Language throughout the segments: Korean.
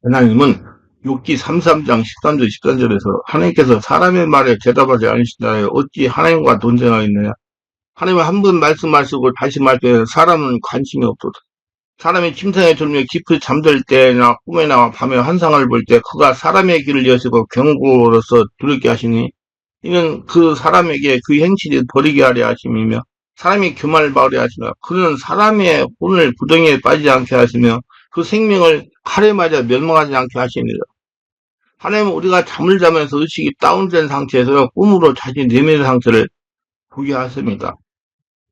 하나님은 욥기 33장 13절 14절에서 하나님께서 사람의 말에 대답하지 않으시나요? 어찌 하나님과 논쟁하겠느냐? 하나님은 한 번 말씀하시고 다시 말씀하시고 사람은 관심이 없도다. 사람이 침상에 들며 깊이 잠들 때나 꿈에나 밤에 환상을 볼 때 그가 사람의 길을 여시고 경고로서 두렵게 하시니 이는 그 사람에게 그 행실이 버리게 하려 하심이며 사람이 교만을 바으려 하시며 그는 사람의 혼을 구덩이에 빠지지 않게 하시며 그 생명을 칼에 맞아 멸망하지 않게 하시니라. 하나님은 우리가 잠을 자면서 의식이 다운된 상태에서 꿈으로 자신 내면의 상태를 보게 하십니다.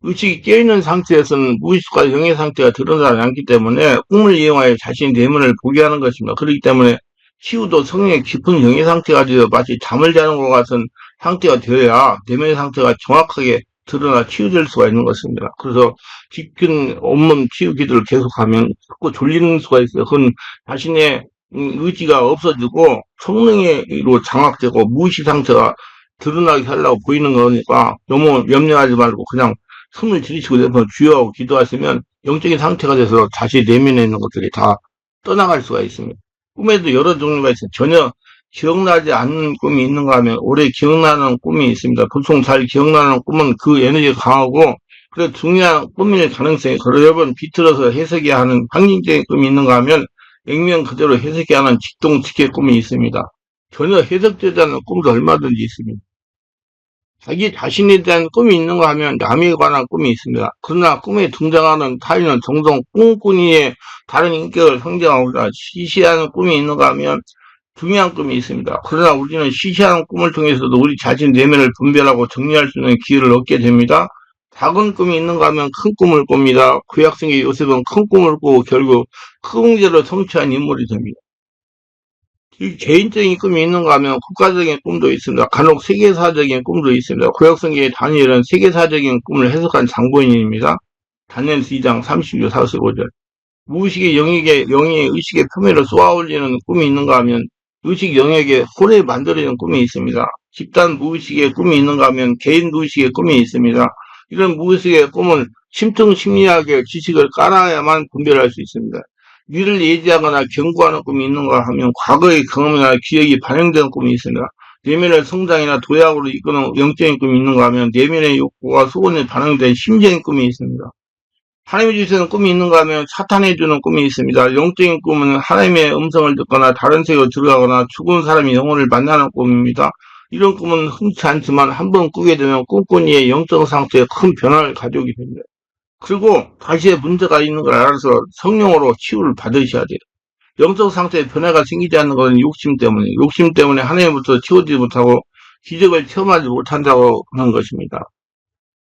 의식이 깨어있는 상태에서는 무의식과 영의 상태가 드러나지 않기 때문에 꿈을 이용하여 자신의 내면을 보게 하는 것입니다. 그렇기 때문에 치유도 성령의 깊은 영의 상태가 되어 마치 잠을 자는 것 같은 상태가 되어야 내면의 상태가 정확하게 드러나 치유될 수가 있는 것입니다. 그래서 깊은 온몸 치유 기도를 계속하면 자꾸 졸리는 수가 있어요. 그건 자신의 의지가 없어지고 성령으로 장악되고 무의식 상태가 드러나게 하려고 보이는 거니까 너무 염려하지 말고 그냥 숨을 들이쉬고 내서 주여하고 기도하시면 영적인 상태가 돼서 다시 내면에 있는 것들이 다 떠나갈 수가 있습니다. 꿈에도 여러 종류가 있어요. 전혀 기억나지 않는 꿈이 있는가 하면 오래 기억나는 꿈이 있습니다. 보통 잘 기억나는 꿈은 그 에너지가 강하고 그래서 중요한 꿈일 가능성이 여러 번 비틀어서 해석해야 하는 상징적인 꿈이 있는가 하면 액면 그대로 해석해야 하는 직동직해 꿈이 있습니다. 전혀 해석되지 않는 꿈도 얼마든지 있습니다. 자기 자신에 대한 꿈이 있는가 하면 남에 관한 꿈이 있습니다. 그러나 꿈에 등장하는 타인은 종종 꿈꾼이의 다른 인격을 상징하고자 시시한 꿈이 있는가 하면 중요한 꿈이 있습니다. 그러나 우리는 시시한 꿈을 통해서도 우리 자신 내면을 분별하고 정리할 수 있는 기회를 얻게 됩니다. 작은 꿈이 있는가 하면 큰 꿈을 꿉니다. 구약성의 요셉은 큰 꿈을 꾸고 결국 큰 문제를 성취한 인물이 됩니다. 이 개인적인 꿈이 있는가 하면 국가적인 꿈도 있습니다. 간혹 세계사적인 꿈도 있습니다. 구약성경의 다니엘은 세계사적인 꿈을 해석한 장본인입니다. 다니엘 2장 30절 45절. 무의식의 영역에 영의 의식의 표면을 쏘아올리는 꿈이 있는가 하면 의식 영역에 홀에 만들어지는 꿈이 있습니다. 집단 무의식의 꿈이 있는가 하면 개인 무의식의 꿈이 있습니다. 이런 무의식의 꿈은 심층 심리학의 지식을 깔아야만 분별할 수 있습니다. 미래를 예지하거나 경고하는 꿈이 있는가 하면 과거의 경험이나 기억이 반영되는 꿈이 있습니다. 내면의 성장이나 도약으로 이끄는 영적인 꿈이 있는가 하면 내면의 욕구와 소원이 반영된 심적인 꿈이 있습니다. 하나님이 주시는 꿈이 있는가 하면 사탄이 주는 꿈이 있습니다. 영적인 꿈은 하나님의 음성을 듣거나 다른 세계로 들어가거나 죽은 사람이 영혼을 만나는 꿈입니다. 이런 꿈은 흔치 않지만 한번 꾸게 되면 꿈꾼이의 영적 상태에 큰 변화를 가져오게 됩니다. 그리고 다시의 문제가 있는 걸 알아서 성령으로 치유를 받으셔야 돼요. 영적 상태에 변화가 생기지 않는 것은 욕심 때문에 하나님부터 치우지 못하고 기적을 체험하지 못한다고 하는 것입니다.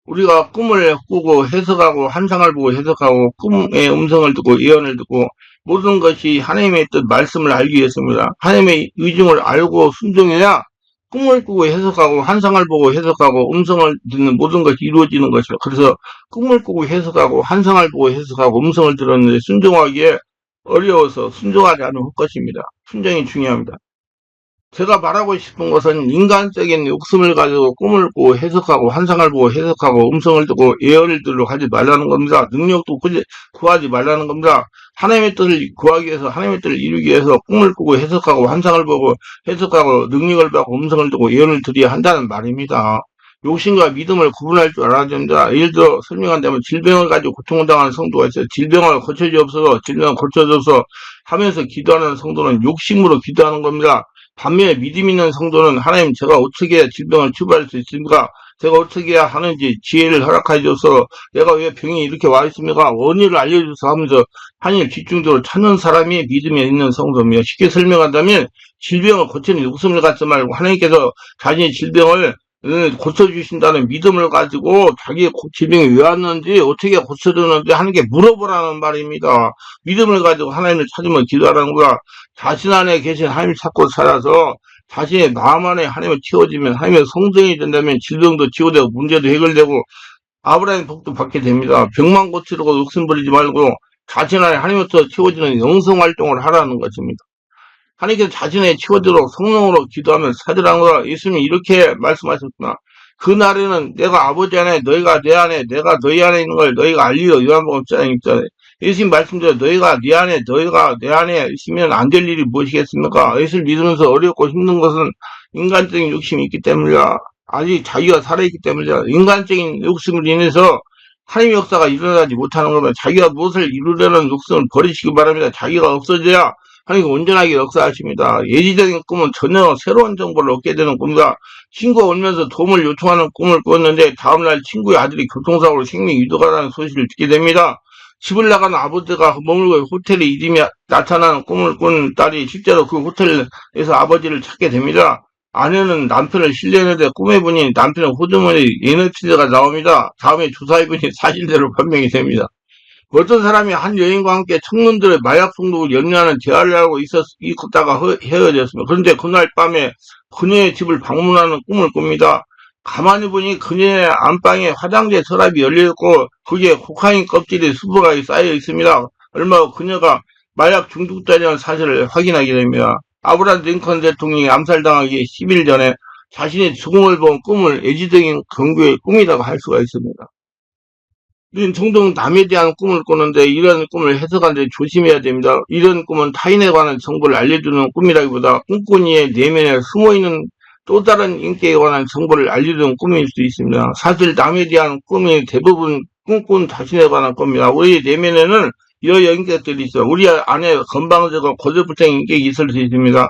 우리가 꿈을 꾸고 해석하고 환상을 보고 해석하고 꿈의 음성을 듣고 예언을 듣고 모든 것이 하나님의 뜻 말씀을 알기 위해서입니다. 하나님의 의중을 알고 순종해야 꿈을 꾸고 해석하고 환상을 보고 해석하고 음성을 듣는 모든 것이 이루어지는 것이죠. 그래서 꿈을 꾸고 해석하고 환상을 보고 해석하고 음성을 들었는데 순종하기에 어려워서 순종하지 않을 것입니다. 순종이 중요합니다. 제가 말하고 싶은 것은 인간적인 욕심을 가지고 꿈을 꾸고 해석하고 환상을 보고 해석하고 음성을 듣고 예언을 들으려고 하지 말라는 겁니다. 능력도 구하지 말라는 겁니다. 하나님의 뜻을 구하기 위해서 하나님의 뜻을 이루기 위해서 꿈을 꾸고 해석하고 환상을 보고 해석하고 능력을 받고 음성을 듣고 예언을 드려야 한다는 말입니다. 욕심과 믿음을 구분할 줄 알아야 됩니다. 예를 들어 설명한다면 질병을 가지고 고통을 당하는 성도가 있어요. 질병을 고쳐주옵소서 질병을 고쳐주옵소서 하면서 기도하는 성도는 욕심으로 기도하는 겁니다. 반면에 믿음 있는 성도는 하나님 제가 어떻게 해야 질병을 치유할 수 있습니까? 제가 어떻게 해야 하는지 지혜를 허락해 줘서 내가 왜 병이 이렇게 와 있습니까? 원인을 알려줘서 하면서 하나님 집중적으로 찾는 사람이 믿음이 있는 성도입니다. 쉽게 설명한다면 질병을 고치는 욕심을 갖지 말고 하나님께서 자신의 질병을 고쳐주신다는 믿음을 가지고 자기의 질병이 왜 왔는지 어떻게 고쳐주는지 하는 게 물어보라는 말입니다. 믿음을 가지고 하나님을 찾으면 기도하라는 거야. 자신 안에 계신 하나님을 찾고 살아서 자신의 마음 안에 하나님을 채워지면 하나님의 성정이 된다면 질병도 치유되고 문제도 해결되고 아브라함의 복도 받게 됩니다. 병만 고치려고 욕심부리지 말고 자신 안에 하나님부터 채워지는 영성활동을 하라는 것입니다. 하나님께서 자신의 치워지도록 성령으로 기도하면 찾으라는 거라. 예수님이 이렇게 말씀하셨구나. 그날에는 내가 아버지 안에 너희가 내 안에 내가 너희 안에 있는 걸 너희가 알리려 요한복음 1장 6절에 예수님 말씀대로 너희가 내 안에 있으면 안 될 일이 무엇이겠습니까? 예수를 믿으면서 어렵고 힘든 것은 인간적인 욕심이 있기 때문이라. 아직 자기가 살아있기 때문이라. 인간적인 욕심을 인해서 하나님의 역사가 일어나지 못하는 거면 자기가 무엇을 이루려는 욕심을 버리시기 바랍니다. 자기가 없어져야 하나님이 온전하게 역사하십니다. 예지적인 꿈은 전혀 새로운 정보를 얻게 되는 꿈이다. 친구가 울면서 도움을 요청하는 꿈을 꿨는데 다음날 친구의 아들이 교통사고로 생명이 위독하다는 소식을 듣게 됩니다. 집을 나가는 아버지가 머물고 호텔의 이름이 나타나는 꿈을 꾼 딸이 실제로 그 호텔에서 아버지를 찾게 됩니다. 아내는 남편을 신뢰했는데 꿈에 보니 남편의 호주머니 예너치드가 나옵니다. 다음에 조사해보니 사실대로 판명이 됩니다. 어떤 사람이 한 여인과 함께 청년들의 마약 중독을 염려하는 대화를 하고 있었다가 헤어졌습니다. 그런데 그날 밤에 그녀의 집을 방문하는 꿈을 꿉니다. 가만히 보니 그녀의 안방에 화장재 서랍이 열려있고 거기에 코카인 껍질이 수북하게 쌓여 있습니다. 얼마 후 그녀가 마약 중독자라는 사실을 확인하게 됩니다. 아브라함 링컨 대통령이 암살당하기 10일 전에 자신이 죽음을 본 꿈을 애지적인 경고의 꿈이라고 할 수가 있습니다. 우리는 종종 남에 대한 꿈을 꾸는데 이런 꿈을 해석하는데 조심해야 됩니다. 이런 꿈은 타인에 관한 정보를 알려주는 꿈이라기보다 꿈꾸니의 내면에 숨어있는 또 다른 인격에 관한 정보를 알려주는 꿈일 수 있습니다. 사실 남에 대한 꿈이 대부분 꿈꾼 자신에 관한 꿈입니다. 우리 내면에는 여러 인격들이 있어요. 우리 안에 건방지고 고집불통 인격이 있을 수 있습니다.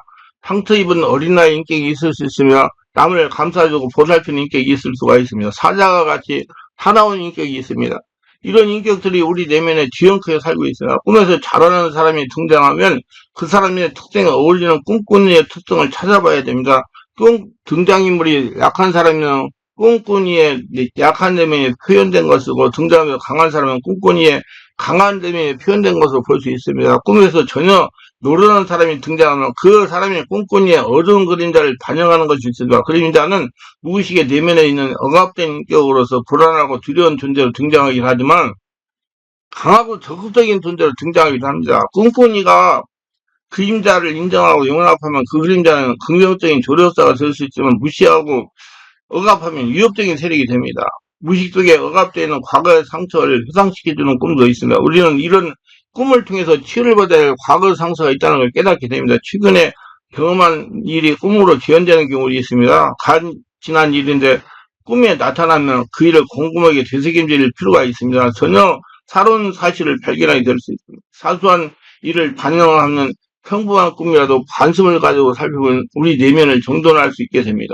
상처 입은 어린아이 인격이 있을 수 있으며 남을 감싸주고 보살피는 인격이 있을 수가 있습니다. 사자가 같이 사나운 인격이 있습니다. 이런 인격들이 우리 내면에 뒤엉켜 살고 있어요. 꿈에서 자라나는 사람이 등장하면 그 사람의 특성에 어울리는 꿈꾸니의 특성을 찾아봐야 됩니다. 등장인물이 약한 사람이면 꿈꾸니의 약한 내면이 표현된 것이고 등장하며 강한 사람은 꿈꾸니의 강한 내면이 표현된 것으로 볼 수 있습니다. 꿈에서 전혀 모르는 사람이 등장하면 그 사람이 꿈꾸니의 어두운 그림자를 반영하는 것이 있습니다. 그림자는 무의식의 내면에 있는 억압된 인격으로서 불안하고 두려운 존재로 등장하긴 하지만 강하고 적극적인 존재로 등장하기도 합니다. 꿈꾸니가 그림자를 인정하고 용납하면 그 그림자는 긍정적인 조력사가 될 수 있지만 무시하고 억압하면 위협적인 세력이 됩니다. 무의식 속에 억압되어 있는 과거의 상처를 회상시켜주는 꿈도 있습니다. 우리는 이런 꿈을 통해서 치유를 받아야 할 과거 상처가 있다는 걸 깨닫게 됩니다. 최근에 경험한 일이 꿈으로 재현되는 경우도 있습니다. 지난 일인데 꿈에 나타나면 그 일을 곰곰하게 되새김질 필요가 있습니다. 전혀 새로운 사실을 발견하게 될 수 있습니다. 사소한 일을 반영하는 평범한 꿈이라도 관심을 가지고 살펴보면 우리 내면을 정돈할 수 있게 됩니다.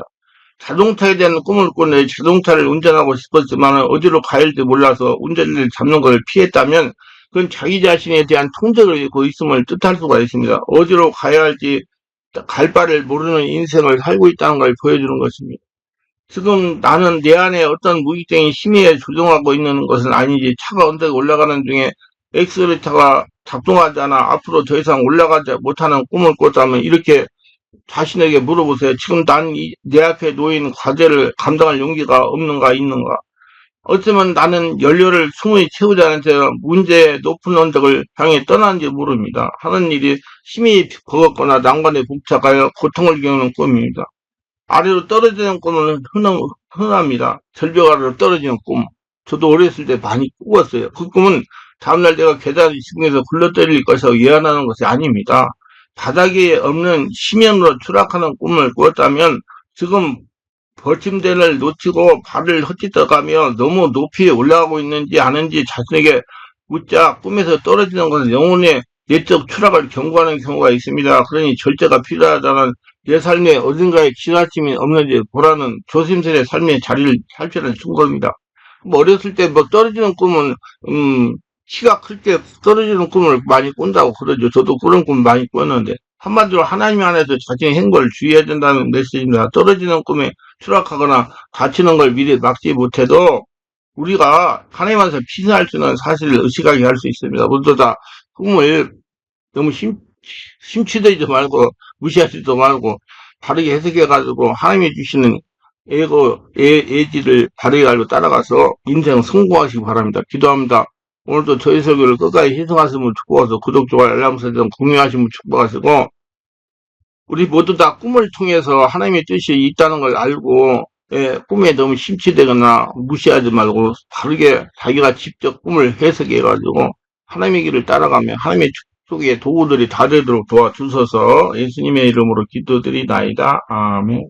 자동차에 대한 꿈을 꾸는데 자동차를 운전하고 싶었지만 어디로 가야 할지 몰라서 운전대를 잡는 걸 피했다면 그건 자기 자신에 대한 통제를 잃고 있음을 뜻할 수가 있습니다. 어디로 가야 할지 갈 바를 모르는 인생을 살고 있다는 걸 보여주는 것입니다. 지금 나는 내 안에 어떤 무기적인 힘에 조종하고 있는 것은 아니지. 차가 언덕에 올라가는 중에 엑셀레이터가 작동하지 않아 앞으로 더 이상 올라가지 못하는 꿈을 꿨다면 이렇게 자신에게 물어보세요. 지금 내 앞에 놓인 과제를 감당할 용기가 없는가 있는가. 어쩌면 나는 연료를 충분히 채우지 않은 채 문제의 높은 언덕을 향해 떠나는지 모릅니다. 하는 일이 힘이 버겁거나 난관에 봉착하여 고통을 겪는 꿈입니다. 아래로 떨어지는 꿈은 흔합니다. 절벽 아래로 떨어지는 꿈. 저도 어렸을 때 많이 꾸었어요. 그 꿈은 다음날 내가 계단을 지붕에서 굴러떨릴 것이라고 예언하는 것이 아닙니다. 바닥에 없는 심연으로 추락하는 꿈을 꾸었다면 지금 버팀대를 놓치고 발을 헛디뎌가며 너무 높이 올라가고 있는지 아는지 자신에게 묻자. 꿈에서 떨어지는 것은 영혼의 내적 추락을 경고하는 경우가 있습니다. 그러니 절제가 필요하다는 내 삶에 어딘가에 지나침이 없는지 보라는 조심스레 삶의 자리를 살피는 충고입니다. 어렸을 때 떨어지는 꿈은 키가 클 때 떨어지는 꿈을 많이 꾼다고 그러죠. 저도 그런 꿈 많이 꿨는데 한마디로 하나님 안에서 자신의 행보를 주의해야 된다는 메시지입니다. 떨어지는 꿈에 추락하거나 다치는 걸 미리 막지 못해도 우리가 하나님 안에서 피신할 수 있는 사실을 의식하게 할 수 있습니다. 모두다 꿈을 너무 심취되지 말고 무시하지도 말고 바르게 해석해가지고 하나님이 주시는 예지를 바르게 알고 따라가서 인생 성공하시기 바랍니다. 기도합니다. 오늘도 저희 설교를 끝까지 희생하시면 축복하셔서 구독, 좋아요, 알람 설정 공유하시면 축복하시고 우리 모두 다 꿈을 통해서 하나님의 뜻이 있다는 걸 알고 꿈에 너무 심취되거나 무시하지 말고 바르게 자기가 직접 꿈을 해석해가지고 하나님의 길을 따라가며 하나님의 축복의 도구들이 다 되도록 도와주셔서 예수님의 이름으로 기도드리나이다. 아멘.